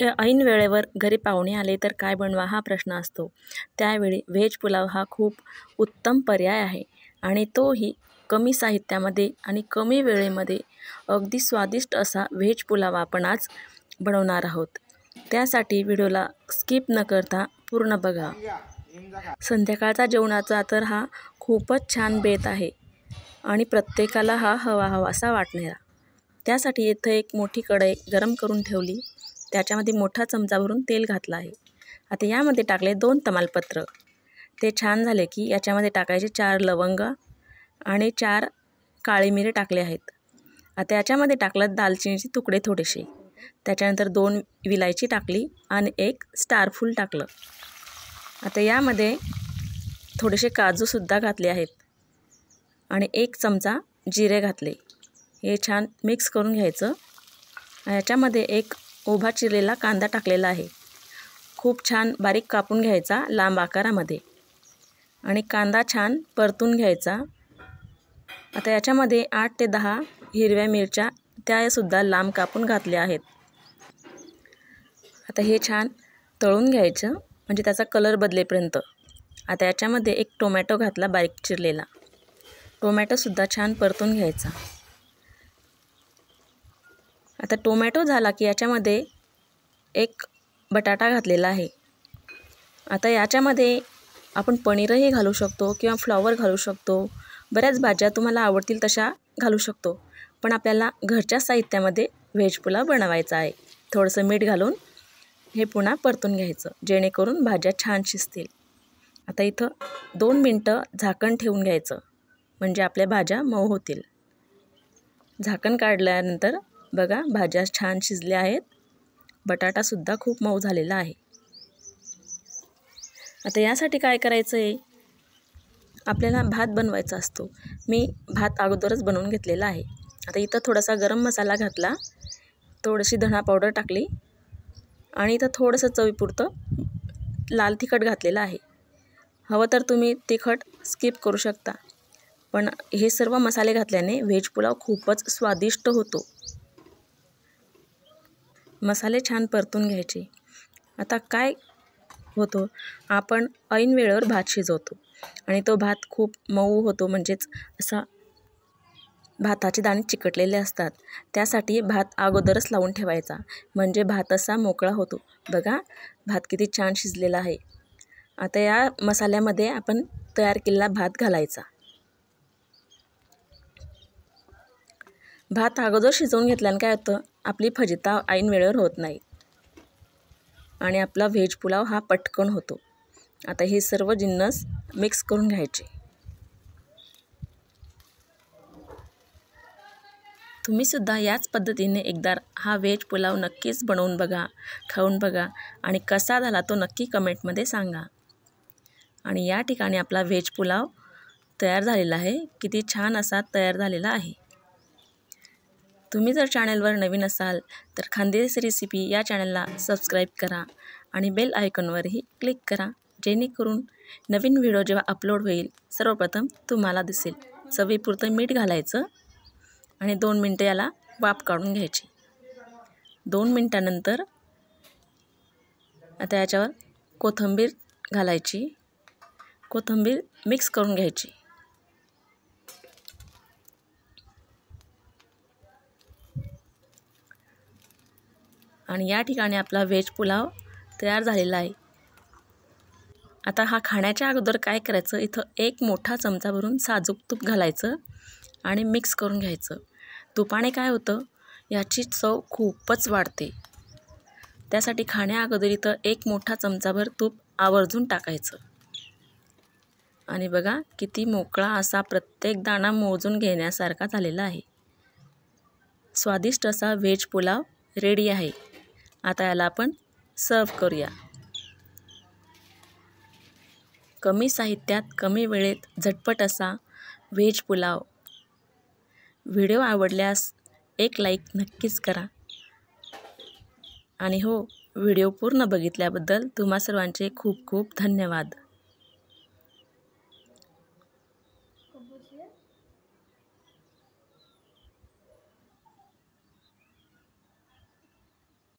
ऐन वेळेवर घरी पाहुणे आले तर काय बनवा हा प्रश्न असतो। त्यावेळी व्हेज पुलाव हा खूप उत्तम पर्याय आहे आणि तोही कमी साहित्यामध्ये आणि कमी वेळेमध्ये अगदी स्वादिष्ट असा व्हेज पुलाव आपण आज बनवणार आहोत। त्यासाठी व्हिडिओला स्किप न करता पूर्ण बघा। संध्याकाळचा जेवणाचा तर हा खूपच छान बेत आहे आणि प्रत्येकाला हा हवासा वाटणारा। त्यासाठी इथे एक मोठी कढई गरम करून ठेवली, त्याच्यामध्ये मोठा चमचा भरून तेल घातलं आहे। आता यामध्ये टाकले 2 तमालपत्र। ते छान झाले की याच्यामध्ये टाकायचे 4 लवंग आणि 4 काळी मिरी टाकले आहेत। आता याच्यामध्ये टाकलं दालचिनीचे तुकडे थोडेसे, त्याच्यानंतर 2 विलायची टाकली आणि 1 स्टार फूल टाकलं। आता यामध्ये थोडेसे काजूसुद्धा घातले आहेत आणि 1 चमचा जिरे घातले। हे छान मिक्स करून घ्यायचं। याच्यामध्ये 1 उभा चिरलेला कांदा टाकलेला आहे, खूप छान बारीक कापून घ्यायचा लांब आकारामध्ये आणि कांदा छान परतून घ्यायचा। आता याच्यामध्ये 8 ते 10 हिरव्या मिरच्या त्यासुद्धा लांब कापून घातल्या आहेत। आता हे छान तळून घ्यायचं म्हणजे त्याचा कलर बदलेपर्यंत। आता याच्यामध्ये 1 टोमॅटो घातला बारीक चिरलेला, टोमॅटोसुद्धा छान परतून घ्यायचा। आता टोमॅटो झाला की याच्यामध्ये 1 बटाटा घातलेला आहे। आता याच्यामध्ये आपण पनीरही घालू शकतो किंवा फ्लॉवर घालू शकतो, बऱ्याच भाज्या तुम्हाला आवडतील तशा घालू शकतो, पण आपल्याला घरच्या साहित्यामध्ये व्हेज पुलाव बनवायचा आहे। थोडंसं मीठ घालून हे पुन्हा परतून घ्यायचं जेणेकरून भाज्या छान शिजतील। आता इथं 2 मिनटं झाकण ठेवून घ्यायचं म्हणजे आपल्या भाज्या मऊ होतील। झाकण काढल्यानंतर बघा भाज्या छान शिजल्या आहेत, बटाटासुद्धा खूप मऊ झालेला आहे। आता यासाठी काय करायचं आहे, आपल्याला भात बनवायचा असतो। मी भात अगोदरच बनवून घेतलेला आहे। आता इथं थोडासा गरम मसाला घातला, थोडीशी धना पावडर टाकली आणि इथं थोडंसं चवीपुरतं लाल तिखट घातलेलं आहे। हवं तर तुम्ही तिखट स्किप करू शकता, पण हे सर्व मसाले घातल्याने व्हेज पुलाव खूपच स्वादिष्ट होतो। मसाले छान परतून घ्यायचे। आता काय होतो, आपण ऐन वेळेवर भात शिजवतो आणि तो भात खूप मऊ होतो, म्हणजेच असा भाताचे दाणे चिकटलेले असतात। त्यासाठी भात अगोदरच लावून ठेवायचा म्हणजे भात असा मोकळा होतो। बघा भात किती छान शिजलेला आहे। आता या मसाल्यामध्ये आपण तयार केलेला भात घालायचा। भात अगोदर शिजवून घेतल्याने काय होतं, आपली फजिती ऐन वेळेवर होत नाही आणि आपला व्हेज पुलाव हा पटकन होतो। आता हे सर्व जिन्नस मिक्स करून घ्यायचे। तुम्हीसुद्धा याच पद्धतीने एकदा हा व्हेज पुलाव नक्कीच बनवून बघा, खाऊन बघा आणि कसा झाला तो नक्की कमेंटमध्ये सांगा। आणि या ठिकाणी आपला व्हेज पुलाव तयार झालेला आहे, किती छान असा तयार झालेला आहे। तुम्ही जर चॅनलवर नवीन असाल तर खानदेशी रेसिपी या चॅनलला सबस्क्राईब करा आणि बेल आयकॉनवरही क्लिक करा, जेणेकरून नवीन व्हिडिओ जेव्हा अपलोड होईल सर्वप्रथम तुम्हाला दिसेल। चवीपुरतं मीठ घालायचं आणि 2 मिनटं याला वाफ काढून घ्यायची। 2 मिनटानंतर आता याच्यावर कोथिंबीर घालायची, कोथिंबीर मिक्स करून घ्यायची। आणि या ठिकाणी आपला व्हेज पुलाव तयार झालेला आहे। आता हा खाण्याच्या अगोदर काय करायचं, इथं 1 मोठा चमचा भरून साजूक तूप घालायचं आणि मिक्स करून घ्यायचं। तुपाने काय होतं, याची चव खूपच वाढते। त्यासाठी खाण्या अगोदर इथं 1 मोठा चमचाभर तूप आवर्जून टाकायचं आणि बघा किती मोकळा असा प्रत्येक दाणा मोजून घेण्यासारखा झालेला आहे। स्वादिष्ट असा व्हेज पुलाव रेडी आहे। आता याला आपण सर्व करूया। कमी साहित्यात कमी वेळेत झटपट असा व्हेज पुलाव। व्हिडिओ आवडल्यास एक लाईक नक्कीच करा आणि हो, व्हिडिओ पूर्ण बघितल्याबद्दल तुम्हा सर्वांचे खूप खूप धन्यवाद।